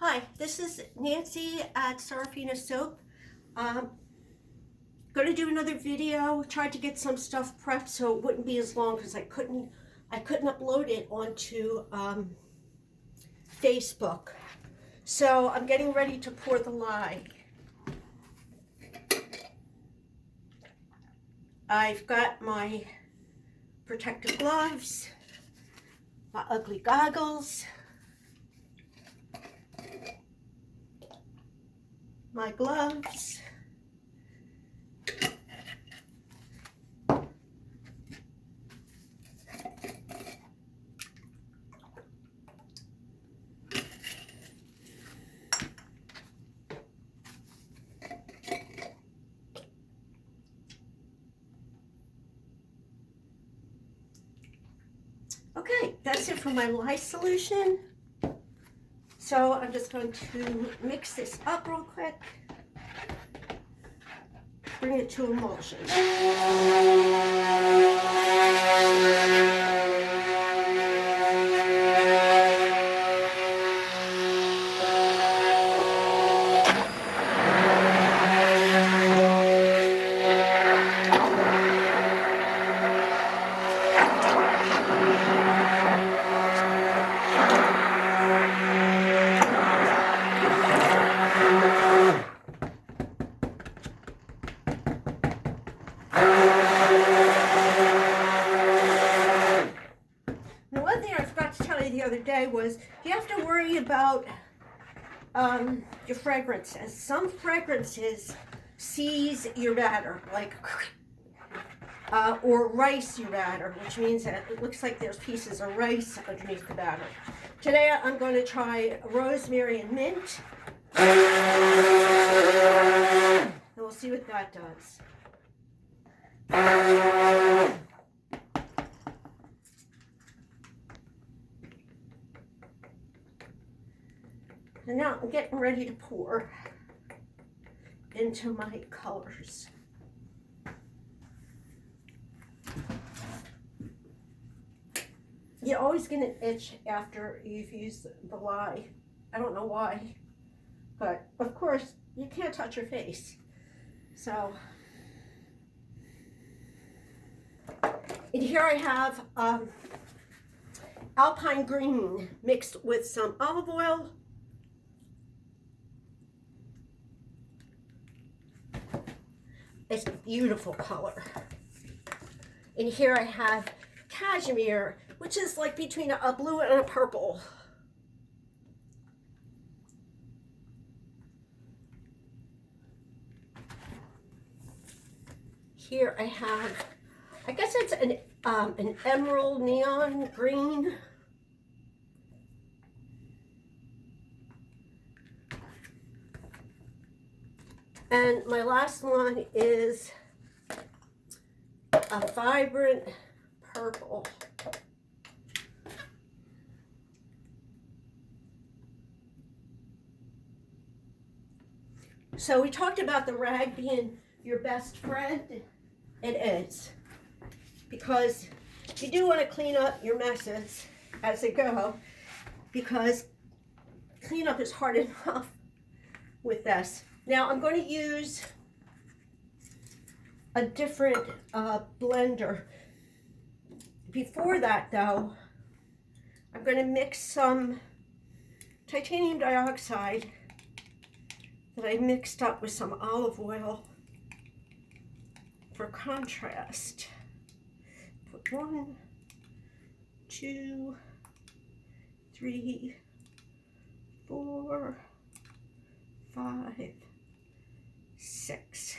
Hi, this is Nancy at Serafina Soap. Going to do another video. Tried to get some stuff prepped so it wouldn't be as long because I couldn't upload it onto Facebook. So I'm getting ready to pour the lye. I've got my protective gloves, my ugly goggles, my gloves, okay, that's it for my lye solution. So I'm just going to mix this up real quick, bring it to emulsion. The other day was you have to worry about your fragrances. Some fragrances seize your batter, like or rice your batter, which means that it looks like there's pieces of rice underneath the batter. Today I'm going to try rosemary and mint, and we'll see what that does. And now I'm getting ready to pour into my colors. You're always going to itch after you've used the lye. I don't know why, but of course you can't touch your face. So, and here I have Alpine Green mixed with some olive oil. It's a beautiful color. And here I have Cashmere, which is like between a blue and a purple. Here I have, I guess it's an emerald neon green. And my last one is a vibrant purple. So we talked about the rag being your best friend. It is. Because you do want to clean up your messes as they go, because cleanup is hard enough with this. Now I'm going to use a different blender. Before that though, I'm going to mix some titanium dioxide that I mixed up with some olive oil for contrast. Put 1, 2, 3, 4, 5, 6.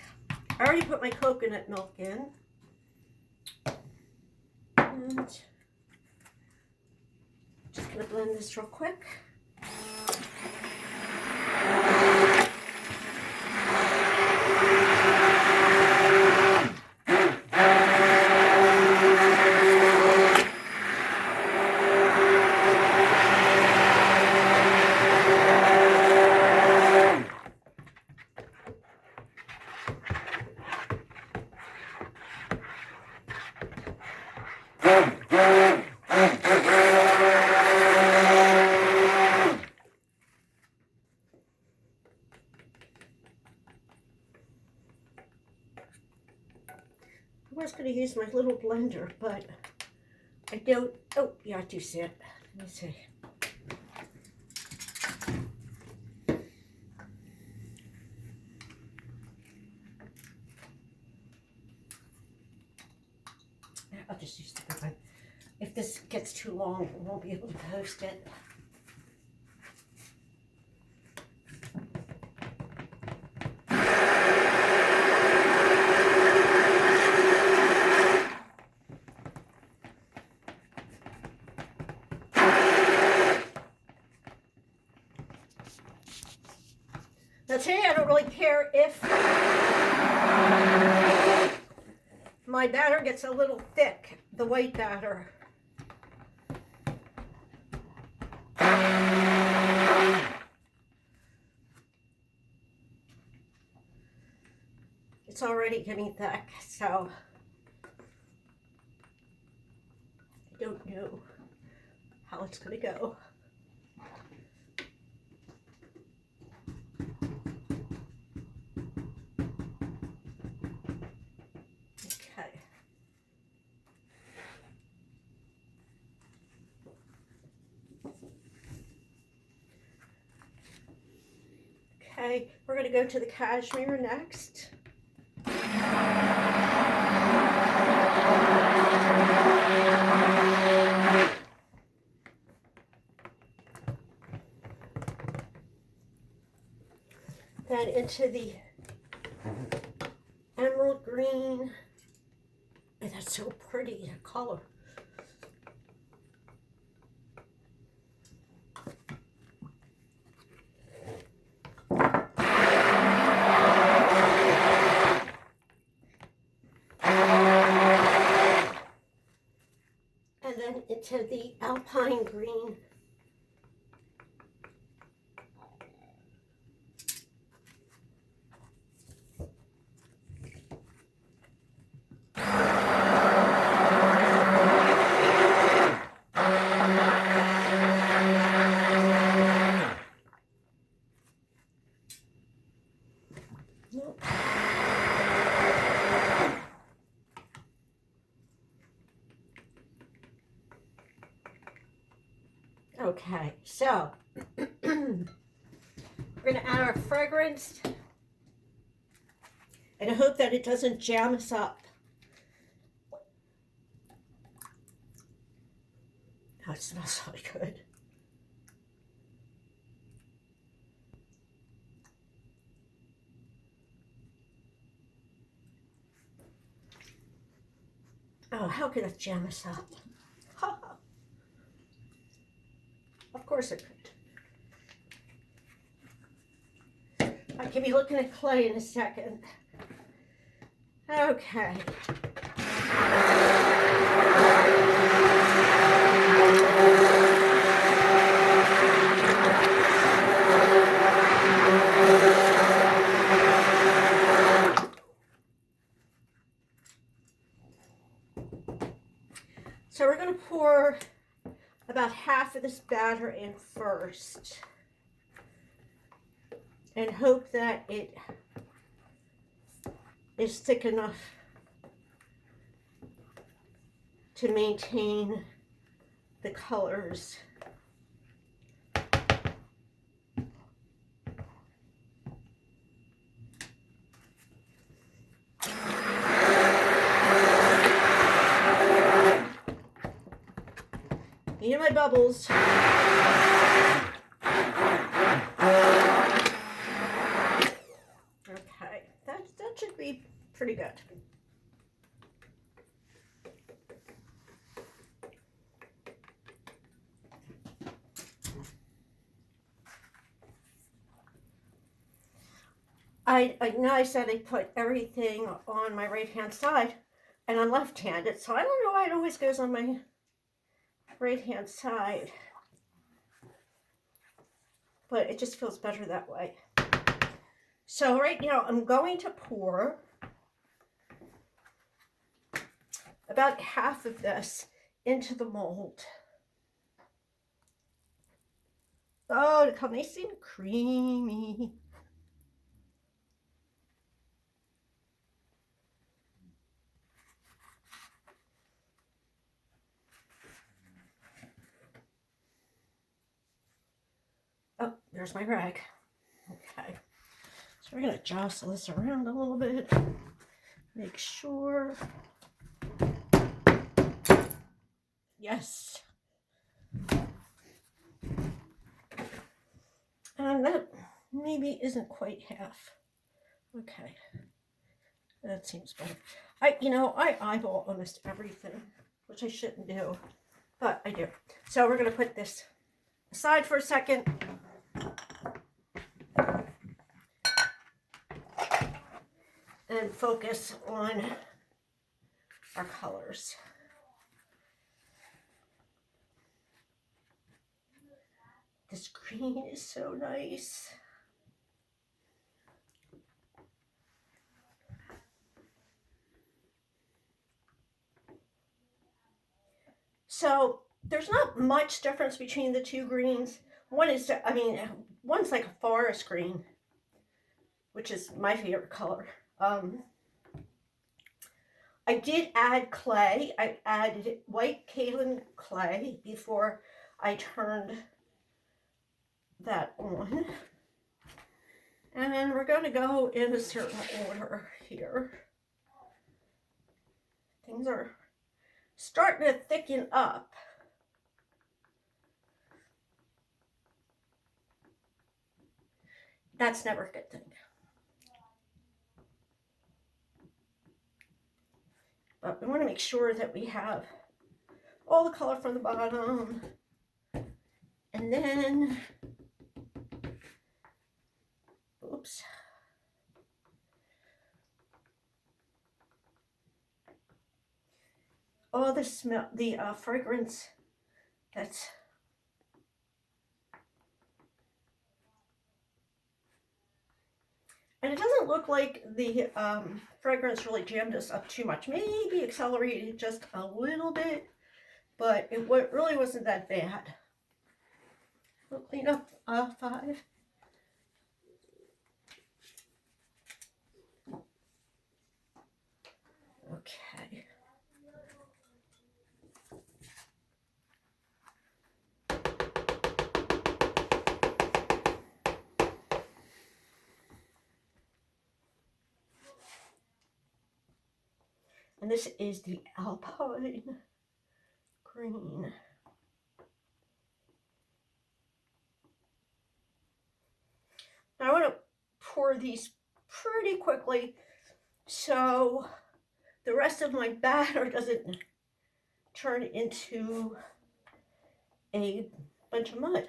I already put my coconut milk in. And just going to blend this real quick. was going to use my little blender, but I don't. Oh, yeah, I do see it. Let me see. I'll just use the big one. If this gets too long, I won't be able to post it. Now today I don't really care if my batter gets a little thick, the white batter. It's already getting thick, so I don't know how it's going to go. Okay, we're going to go to the cashmere next. Then into the emerald green. And that's so pretty, the color. And then into the alpine green. Okay, so we're going to add our fragrance, and I hope that it doesn't jam us up. Oh, it smells really good. Oh, how could it jam us up? Of course it could. I could be looking at clay in a second. Okay. So we're going to pour about half of this batter in first and hope that it is thick enough to maintain the colors. You know my bubbles. Okay, that should be pretty good. I know I said I put everything on my right hand side, and I'm left-handed, so I don't know why it always goes on my right hand side, but it just feels better that way. So right now I'm going to pour about half of this into the mold. Oh, to come nice and creamy. there's my rag. Okay, so we're gonna jostle this around a little bit. Make sure. Yes. And that maybe isn't quite half. Okay. That seems better. I eyeball almost everything, which I shouldn't do, but I do. So we're going to put this aside for a second. And focus on our colors. This green is so nice. So there's not much difference between the two greens. One's like a forest green, which is my favorite color. I did add clay. I added white kaolin clay before I turned that on. And we're going to go in a certain order here. Things are starting to thicken up. That's never a good thing. But we want to make sure that we have all the color from the bottom. And then, oops. All the smell, the fragrance that's and it doesn't look like the fragrance really jammed us up too much. Maybe accelerated just a little bit, but it really wasn't that bad. We'll clean up 5. Okay. And this is the Alpine green. Now I want to pour these pretty quickly so the rest of my batter doesn't turn into a bunch of mud.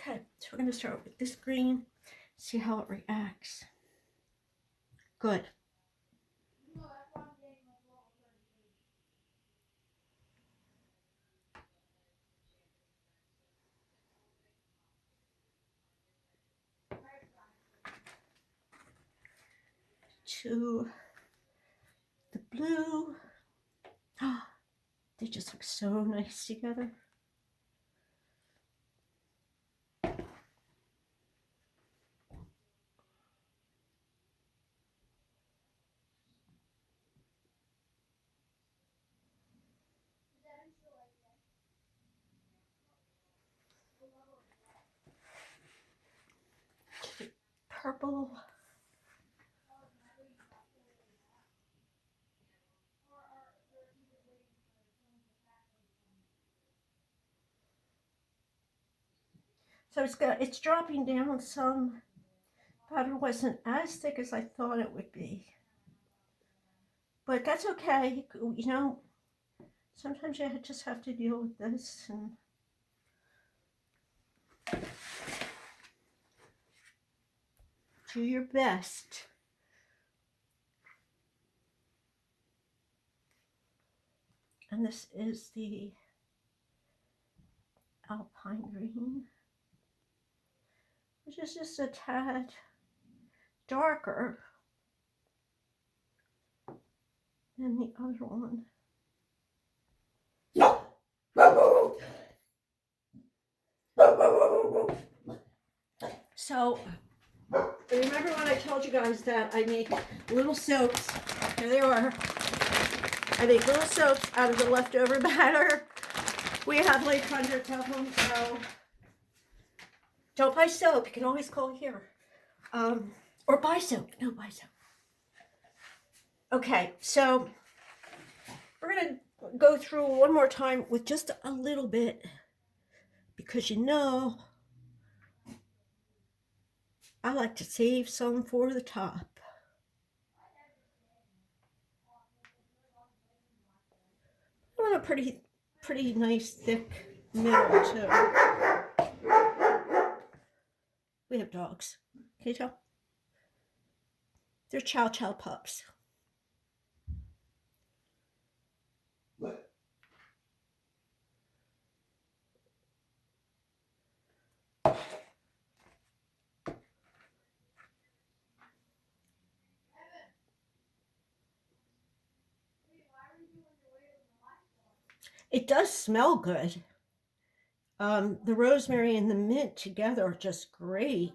Okay, so we're going to start with this green, see how it reacts. Good. To the blue. Oh, they just look so nice together. Purple. So it's dropping down some. Powder wasn't as thick as I thought it would be. But that's okay. You know, sometimes you just have to deal with this. And do your best. And this is the Alpine green, which is just a tad darker than the other one. So Remember when I told you guys that I make little soaps? Here they are. I make little soaps out of the leftover batter. We have like hundreds of them, so don't buy soap. You can always call here. Or buy soap. No, buy soap. Okay, so we're going to go through one more time with just a little bit, because you know I like to save some for the top. I want a pretty nice thick middle too. We have dogs. Can you tell? They're Chow Chow pups. It does smell good. The rosemary and the mint together are just great.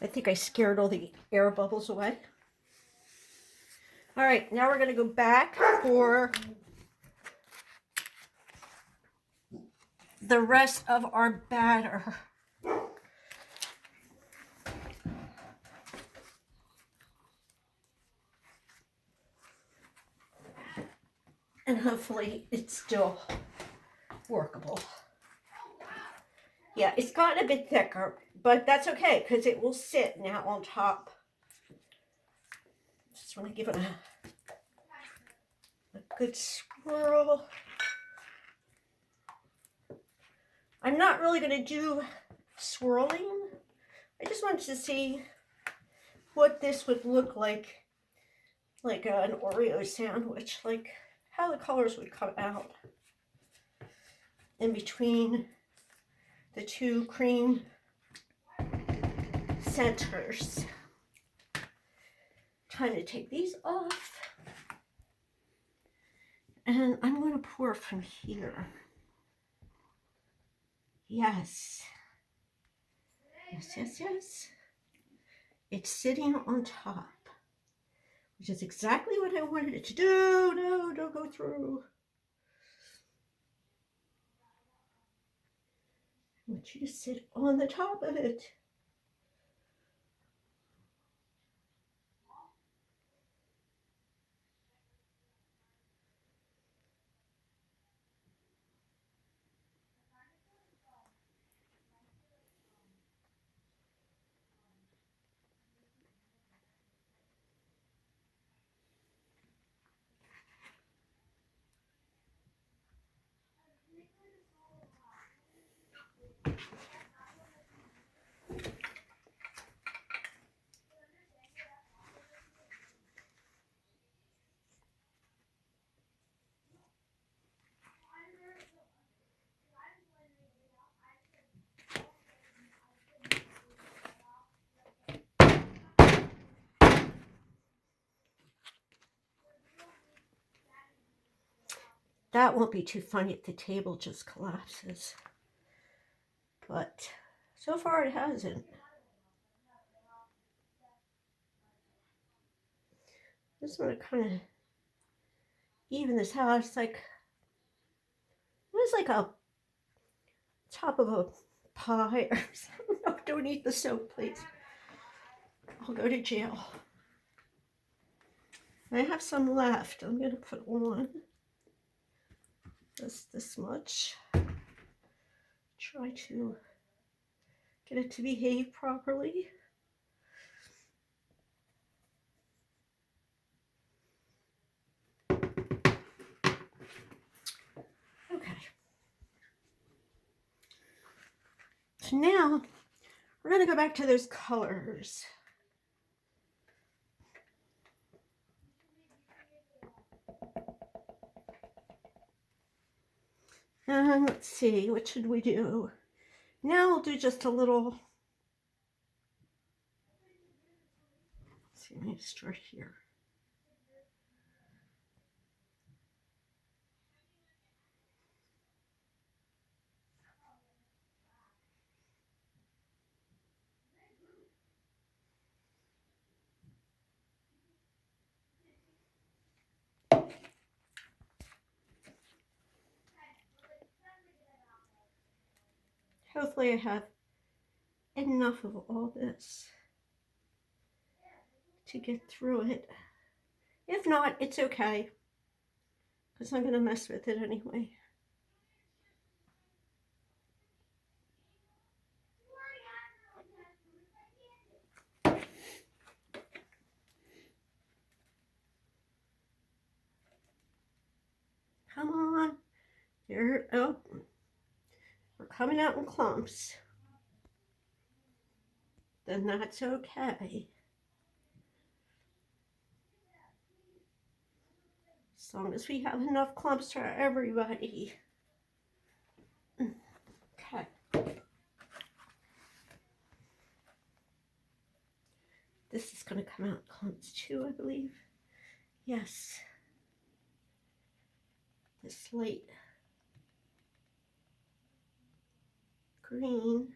I think I scared all the air bubbles away. All right, now we're going to go back for the rest of our batter. And hopefully it's still workable. Yeah, it's gotten a bit thicker, but that's okay because it will sit now on top. Just want to give it a good swirl. I'm not really going to do swirling. I just wanted to see what this would look like an Oreo sandwich, like how the colors would come out in between the two cream centers. Time to take these off. And I'm going to pour from here. Yes. Yes, yes, yes. It's sitting on top, which is exactly what I wanted it to do. No, don't go through. I want you to sit on the top of it. That won't be too funny if the table just collapses. But so far it hasn't. Just want to kind of even this out. It's like a top of a pie or something. No, don't eat the soap, please. I'll go to jail. I have some left. I'm going to put on just this much. Try to get it to behave properly. Okay. So now we're going to go back to those colors. And let's see, what should we do? Now we'll do just a little See, let me start here. Hopefully I have enough of all this to get through it. If not, it's okay, because I'm going to mess with it anyway. Come on. Here, oh, we're coming out in clumps. Then that's okay. As long as we have enough clumps for everybody. Okay. This is going to come out clumps too, I believe. Yes. This light green.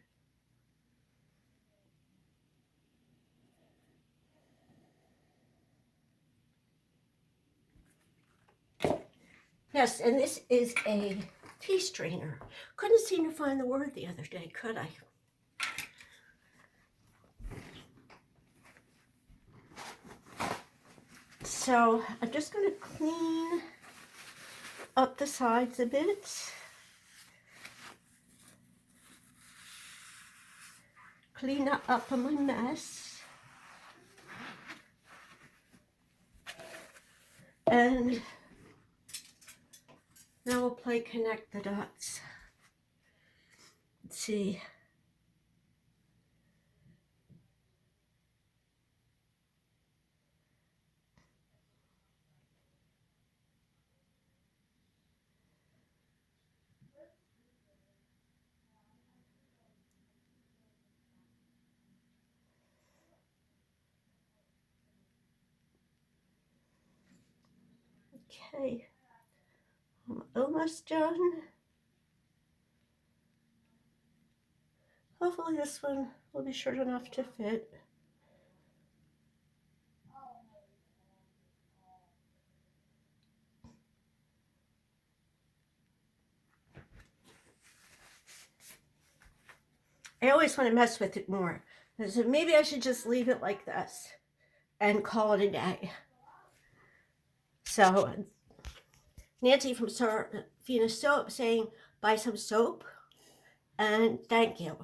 Yes, and this is a tea strainer. Couldn't seem to find the word the other day, could I? So I'm just going to clean up the sides a bit. Clean up my mess. And now we'll play connect the dots. Let's see. Okay, I'm almost done. Hopefully this one will be short enough to fit. I always want to mess with it more. So maybe I should just leave it like this and call it a day. So Nancy from Serafina Soap saying, buy some soap and thank you.